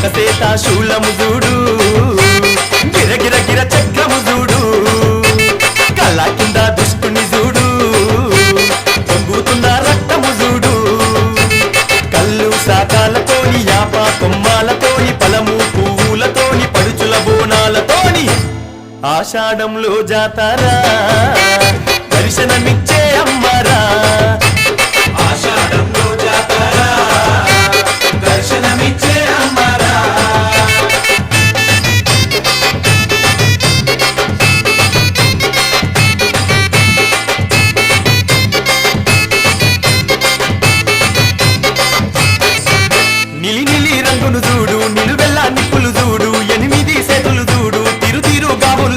ఒకసేత శూలము చూడు గిరగిర గిర చక్రము చూడు కళ్ళ కింద దుష్టుని చూడు పొంగుతున్న రక్తము చూడు కళ్ళు సాకాలతోని యాప కొమ్మాలతోని పలము పువ్వులతోని పడుచుల బోనాలతోని ఆషాఢంలో జాతరా దర్శనమిచ్చే అమ్మరా ఆషాఢంలో జాతరా దర్శనమిచ్చే అమ్మరా నిలి నిలి రంగును చూడు నిలువెల్ల నిప్పులు చూడు 8 చేతులు చూడు తిరు తిరు గాబులు